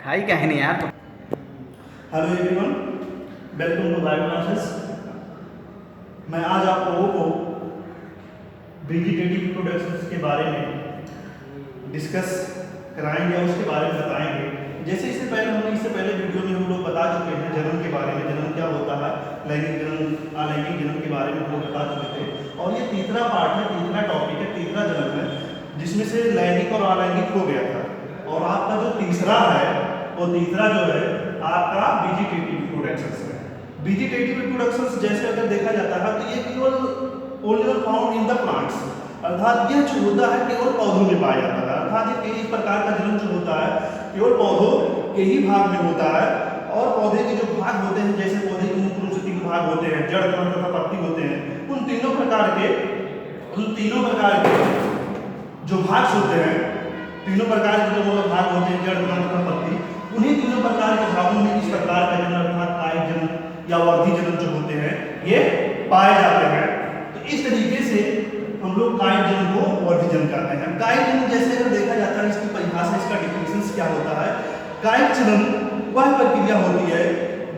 High कहानी यार। Hello everyone, welcome to bio classes. मैं आज आप लोगों को वेजिटेटिव प्रोडक्ट्स के बारे में डिस्कस कराएंगे और उसके बारे में बताएंगे। जैसे इससे पहले वीडियो में हम लोग बता चुके हैं जन्म के बारे में, जन्म क्या होता है, लैंगिक जन्म अलैंगिक जन्म के बारे में हम लोग बता चुके थे। और ये तीसरा पार्ट है, तीसरा टॉपिक है, तीसरा जन्म है, जिसमें से लैंगिक और अलैंगिक हो गया था। और आपका जो तीसरा है वो तीसरा जो है आपका वेजिटेटिव रिप्रोडक्शंस है। वेजिटेटिव रिप्रोडक्शंस जैसे अगर देखा जाता है तो ये केवल only found in the plants, अर्थात ये जो होता है केवल पौधों में पाया जाता है। अर्थात ये कई प्रकार का जन्म जो होता है केवल पौधों के ही भाग में होता है। और पौधे के जो भाग होते हैं, जैसे पौधे के मुख्य रूप से तीन भाग होते हैं, जड़, तन तथा पत्ती होते हैं। उन तीनों प्रकार के जो भाग होते हैं, तीनों प्रकार के जो भाग होते हैं, जड़, तन तथा पत्ती, उन्हीं तीनों प्रकार के भागों में इस प्रकार का जन्म अर्थात कायिक जन्म या वर्धी जन्म जो होते हैं ये पाए जाते हैं। तो इस तरीके से हम लोग कायिक जन्म को वर्धी जन्म कहते हैं। कायिक जन्म जैसे अगर देखा जाता है, इसकी परिभाषा, इसका डिफिनेशन क्या होता है। कायिक जन्म वह प्रक्रिया होती है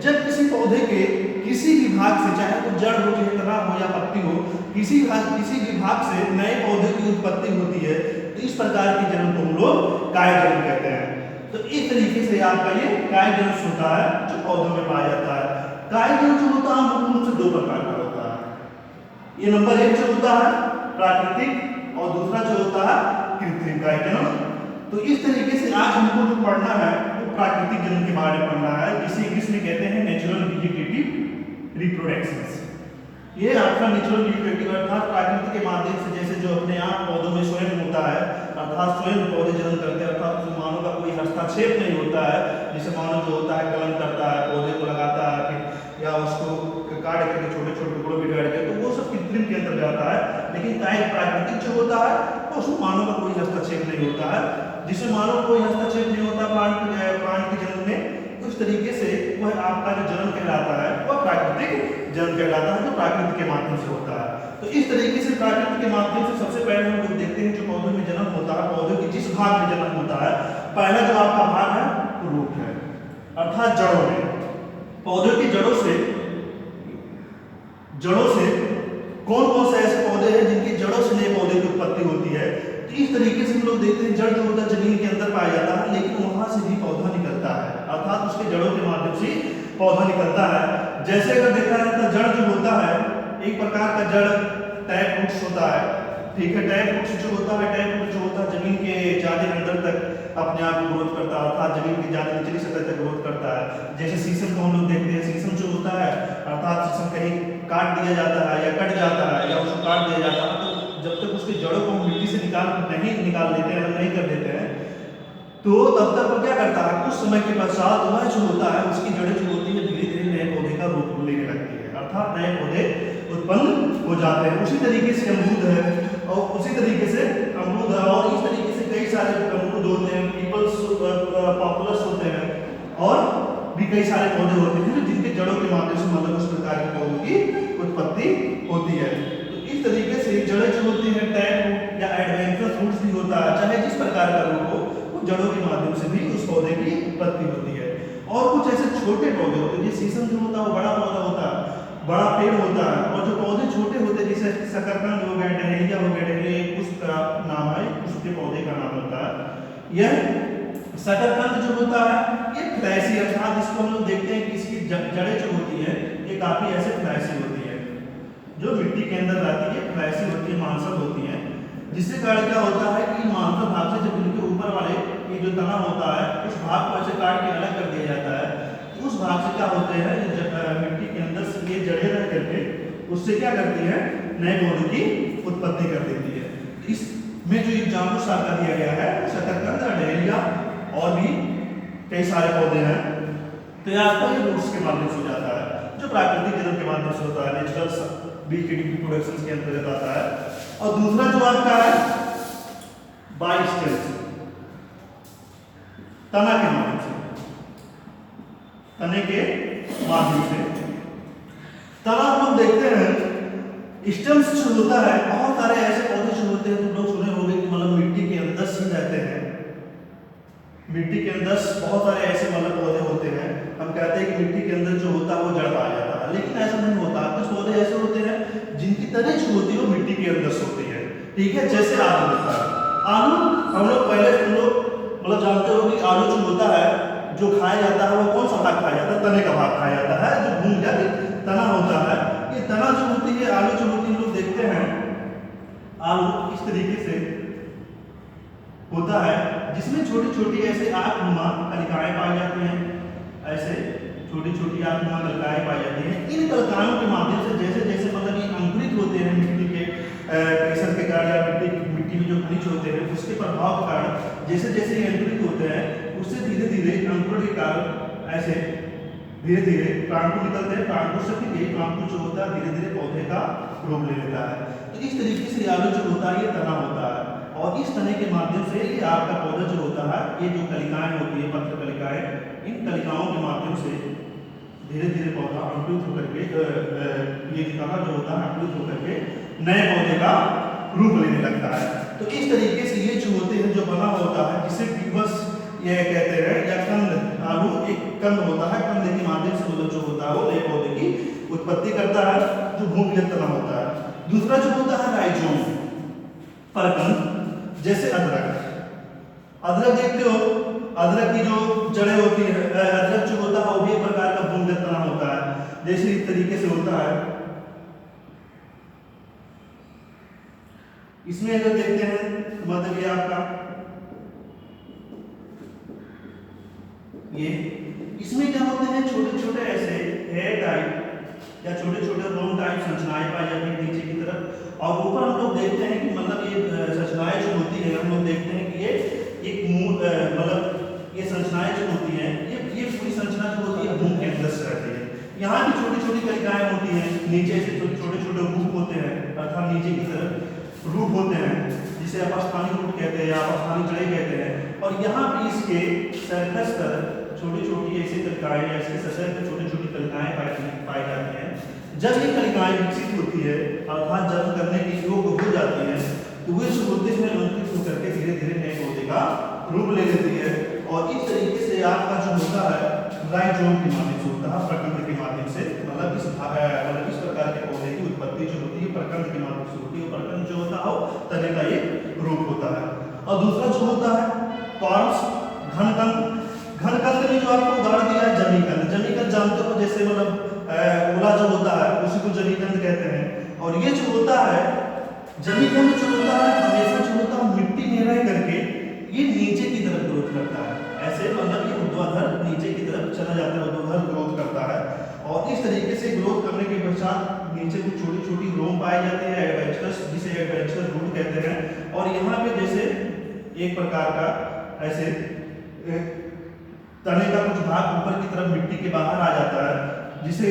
जब किसी पौधे के किसी भी भाग से, चाहे वो जड़ हो, चाहे तना हो या पत्ती हो, किसी भी भाग से नए पौधे की उत्पत्ति होती है। तो इस प्रकार के जन्म को हम लोग कायिक जन्म कहते हैं। तो इस तरीके से आपका ये कायिक जन्म होता है जो पौधों में पाया जाता है। कायिक जन्म जो होता है मुख्य रूप से दो प्रकार का होता है। ये नंबर एक जो होता है प्राकृतिक, और दूसरा जो होता है कृत्रिम कायिक जन्म। तो इस तरीके से आज हमको जो पढ़ना है वो प्राकृतिक जन्म के बारे में पढ़ना है, जिसे इंग्लिश में कहते हैं नेचुरल वेजिटेटिव रिप्रोडक्शंस। ये आपका नेचुरल वेजिटेटिव अर्थात प्राकृतिक के माध्यम से, जैसे जो अपने आप पौधों में स्वयं होता है, अर्थात स्वयं पौधे जन्म करते हैं, अर्थात मानव का कोई हस्तक्षेप नहीं होता है। जैसे मानव जो होता है कलम करता है, पौधे को लगाता है, फिर या उसको काट करके छोटे छोटे टुकड़ों में काट के, तो वो सब कृत्रिम के अंतर्गत आता है। लेकिन कायिक प्राकृतिक जो होता है तो उसमें मानव का कोई हस्तक्षेप नहीं होता है। जिसमें मानव कोई हस्तक्षेप नहीं होता प्लांट के जन्म में, उस तरीके से वह आपका जो जन्म कहलाता है वह प्राकृतिक जन्म कहलाता है, जो प्राकृतिक के माध्यम से होता है। तो इस तरीके से प्राकृतिक के माध्यम से सबसे पहले हम लोग देखते हैं जो पौधों में जन्म होता है, पौधे के जिस भाग में जन्म होता है, पहला जो आपका भाग है वो रूट है, अर्थात जड़ों में। पौधे की जड़ों से कौन कौन से ऐसे पौधे हैं जिनकी जड़ों से नए पौधे की उत्पत्ति होती है। तो इस तरीके से हम लोग देखते हैं जड़ जो होता है जमीन के अंदर पाया जाता है, लेकिन वहां से भी पौधा निकलता है, अर्थात उसके जड़ों के माध्यम से पौधा निकलता है। जैसे अगर देखा जाए तो जड़ जो होता है एक प्रकार का जड़ टैप रूट्स होता है, ठीक है। टैप रूट्स जो होता है जमीन के ज्यादा अंदर तक अपने आप ग्रोथ करता है, अर्थात जमीन की ज्यादा निचली सतह तक ग्रोथ करता है। जैसे शीशम को हम लोग देखते हैं, शीशम जो होता है अर्थात शीशम कहीं काट दिया जाता है या कट जाता है या उसको काट दिया जाता है, तो जब तक उसके जड़ों को मिट्टी से नहीं निकाल देते हैं, नहीं कर देते हैं, तो तब तक वो क्या करता है, कुछ समय के पश्चात वह जो होता है उसकी जड़ें जो होती है धीरे धीरे नए पौधे का रूप लेने लगती है, अर्थात नए पौधे उत्पन्न हो जाते हैं। उसी तरीके से अमरूद है, और इस तरीके से कई सारे अमरूद होते हैं, पॉपुलस होते हैं, और भी कई सारे पौधे होते हैं जिनके जड़ों के माध्यम से मतलब उस प्रकार के पौधों की उत्पत्ति होती है। तो इस तरीके से जड़ें जो होती हैं टैप रूट या एडवेंचरस रूट्स भी होता है, चाहे जिस प्रकार का रूट हो, वो जड़ों के माध्यम से भी उस पौधे की उत्पत्ति होती है। और कुछ ऐसे छोटे पौधे होते हैं, जैसे शीशम जो होता है वो बड़ा पौधा होता है, बड़ा पेड़ होता है, और जो पौधे छोटे होते हैं जैसे शकरकंद हो गया, डहेलिया हो गया, डहेलिया पुष्प का नाम है, पुष्प के पौधे का नाम होता है। यह शकरकंद जो होता है ये फ्लैसी, अर्थात इसको हम लोग देखते हैं कि इसकी जड़ें जो होती है ये काफी ऐसे फ्लैसी होती है, जो मिट्टी के अंदर रहती है, फ्लैसी होती है, मांसल होती है। जिससे कारण क्या होता है कि मांसल भाग से जब इनके ऊपर वाले ये जो तना होता है उस भाग को ऐसे काट के अलग कर दिया जाता है, तो उस भाग से क्या होते हैं मिट्टी के अंदर से ये जड़ें रह करके उससे क्या करती है, नए पौधे की उत्पत्ति कर देती है। इसमें जो एग्जाम्पल आपका दिया गया है शकरकंद, डहेलिया और भी कई सारे पौधे हैं। तो यह आपका ये रूट्स के माध्यम से हो जाता है, जो प्राकृतिक जन्म के माध्यम से होता है, नेचुरल वेजिटेटिव रिप्रोडक्शन के अंतर्गत आता है। और दूसरा जो आपका है बाइस्टेल्स, तना के माध्यम से, तने के माध्यम से। तना हम लोग देखते हैं स्टेम्स जो होता है, बहुत सारे ऐसे पौधे जो होते हैं तुम लोग सुने होंगे कि मतलब मिट्टी के अंदर से रहते हैं, मिट्टी के अंदर बहुत सारे ऐसे मतलब पौधे होते हैं, हम कहते हैं कि मिट्टी के अंदर जो होता है वो जड़ पाया जाता है, लेकिन ऐसा नहीं होता। कुछ पौधे ऐसे होते हैं जिनकी तने जो होती है वो मिट्टी के अंदर से होती है, ठीक है। जैसे आलू होता है, आलू हम लोग पहले तुम लोग मतलब जानते हो कि आलू जो होता है जो खाया जाता है वो कौन सा भाग खाया जाता है, तने का भाग खाया जाता है, जो भून जाके तना होता है। ये तना जो होती है, आलू जो होती है, हम लोग देखते हैं आलू इस तरीके से होता है जिसमें छोटी छोटी ऐसे आँखनुमा कलिकाएं पाई जाती हैं, ऐसे छोटी छोटी आँखनुमा कलिकाएं पाई जाती हैं। इन कलिकाओं के माध्यम से जैसे जैसे मतलब ये अंकुरित होते हैं मिट्टी के प्रेशर के कारण या मिट्टी में जो खनिज होते हैं उसके प्रभाव के कारण जैसे जैसे ये अंकुरित होते हैं उससे धीरे धीरे अंकुरण के कारण ऐसे धीरे धीरे प्राणकोश निकलते हैं। प्राणकोश से फिर यही प्राणकोश जो होता है धीरे धीरे पौधे का रूप ले लेता है। तो इस तरीके से आलू जो होता है ये तना होता है, और इस तने के माध्यम से ये आपका पौधा जो होता है, ये जो कलिकाएं होती है पत्र कलिकाएं, इन कलिकाओं के माध्यम से धीरे धीरे पौधा अंकुरित होकर के ये तना जो होता है अंकुरित होकर के नए पौधे का रूप लेने लगता है। तो इस तरीके से ये जो होते हैं जो बना होता है जिसे बस ये कहते हैं या कंद, आलू एक कंद होता है, कंद के माध्यम से मतलब जो होता है वो नए पौधे की उत्पत्ति करता है जो भूमिगत तना होता है। दूसरा जो होता है राइजोम, परकंद, जैसे अदरक। अदरक देखते हो, अदरक की जो जड़ें होती है, अदरक जो होता है वो भी एक प्रकार का भूमिगत तना होता है, जैसे इस तरीके से होता है। इसमें अगर देखते हैं तो मतलब ये आपका ये इसमें क्या होते हैं छोटे छोटे ऐसे हेयर टाइप या छोटे छोटे रोम टाइप संरचनाएं पाई जाती है नीचे की तरफ, और ऊपर हम लोग देखते हैं कि मतलब ये संरचनाएं जो होती है हम लोग देखते हैं कि ये एक मतलब ये संरचनाएं जो होती हैं ये पूरी संरचना जो होती है भूमि के अंदर से रहती है। यहाँ भी छोटी छोटी कलिकाएं होती हैं, नीचे से छोटे छोटे रूप होते हैं, अर्थात नीचे की तरफ रूप होते हैं जिसे अपस्थानिक रूप कहते हैं या अपस्थानिक जड़ें कहते हैं। और यहाँ भी इसके सरफेस पर छोटी छोटी ऐसी कलिकाएं या इसके सतह पर छोटी छोटी कलिकाएं पाई जाती हैं। जब ये कलिकाएं विकसित होती है अर्थात जन्म करने के योग्य हो जाती है तो वे जो होते हैं अंकुरित होकर के धीरे धीरे नए पौधे का रूप ले लेती है। और इस तरीके से आपका जो होता है राइजोम के माध्यम से होता है, प्रकंद के माध्यम से, मतलब इस प्रकार के पौधे की उत्पत्ति जो होती है प्रकंद के माध्यम से होती है। प्रकंद जो होता है तने का एक रूप होता है। और दूसरा जो होता है कॉर्म्स, घनकंद। घनकंद में जो आपको उदाहरण दिया है जमीकंद। जमीकंद जानते हो, जैसे मतलब ओला जो होता है उसी को जमीकंद कहते हैं। और ये जो होता है जमीकंद जो होता है हमेशा जो होता है मिट्टी में रह करके ये नीचे की तरफ ग्रोथ करता है, ऐसे मतलब ये ऊर्ध्वाधर नीचे की तरफ चला जाता है, ऊर्ध्वाधर ग्रोथ करता है। और इस तरीके से ग्रोथ करने के पश्चात नीचे कुछ छोटी छोटी रोम पाई जाती है, एडवेंचरस, जिसे एडवेंचरस रूट कहते हैं। और यहाँ पे जैसे एक प्रकार का ऐसे तने का कुछ भाग ऊपर की तरफ मिट्टी के बाहर आ जाता है, जिसे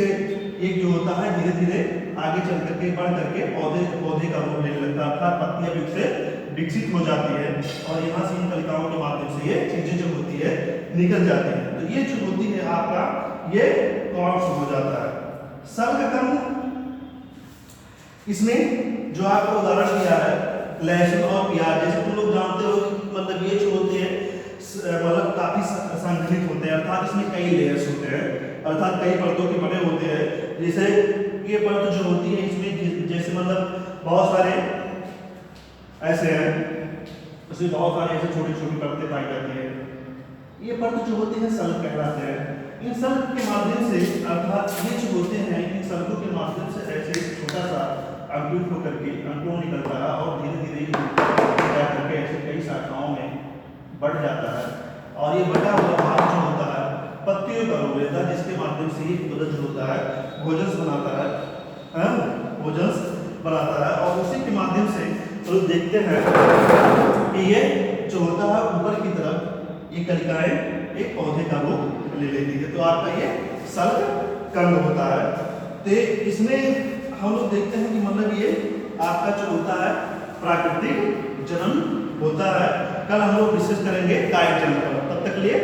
एक जो होता है धीरे धीरे आगे चल करके बढ़ करके पौधे का रूप लेने लगता है, अर्थात पत्तियां भी उससे विकसित हो जाती है। और यहाँ से इन कलिकाओं के माध्यम से ये चीजें जो होती है निकल जाती है। तो ये जो होती है आपका ये कॉर्म्स हो जाता है। सल्ककंद, इसमें जो आपको उदाहरण दिया है लहसुन और प्याज, जैसे तुम लोग जानते हो मतलब ये जो होते हैं मतलब काफी संगठित होते हैं, अर्थात इसमें कई लेयर्स होते हैं, अर्थात कई परतों के बने होते हैं। जैसे ये परत जो होती है इसमें जैसे मतलब बहुत सारे ऐसे हैं, उसमें बहुत सारे ऐसे छोटी छोटी परतें पाई जाती है। ये परत जो होते हैं सल्क कहलाते हैं। इन सल्क के माध्यम से अर्थात ये जो होते हैं इन सल्कों के माध्यम से ऐसे छोटा सा अंकुरित होकर के अंकुरण निकलता है और धीरे धीरे करके ऐसे कई शाखाओं में बढ़ जाता है। और ये बढ़ा हुआ भाग जो होता है पत्तियों का रूप लेता है, जिसके माध्यम से ये भोजन जो होता है भोजन बनाता है, भोजन बनाता है। और उसी के माध्यम से तो देखते हैं कि ये जो होता है ऊपर की तरफ ये कलिकाएं एक पौधे का रूप ले लेती है। तो आपका ये सल्ककंद होता है। तो इसमें हम लोग देखते हैं कि मतलब ये आपका जो होता है प्राकृतिक जन्म होता है। कल हम लोग विशेष करेंगे कायिक जन्म पर। तब तक लिए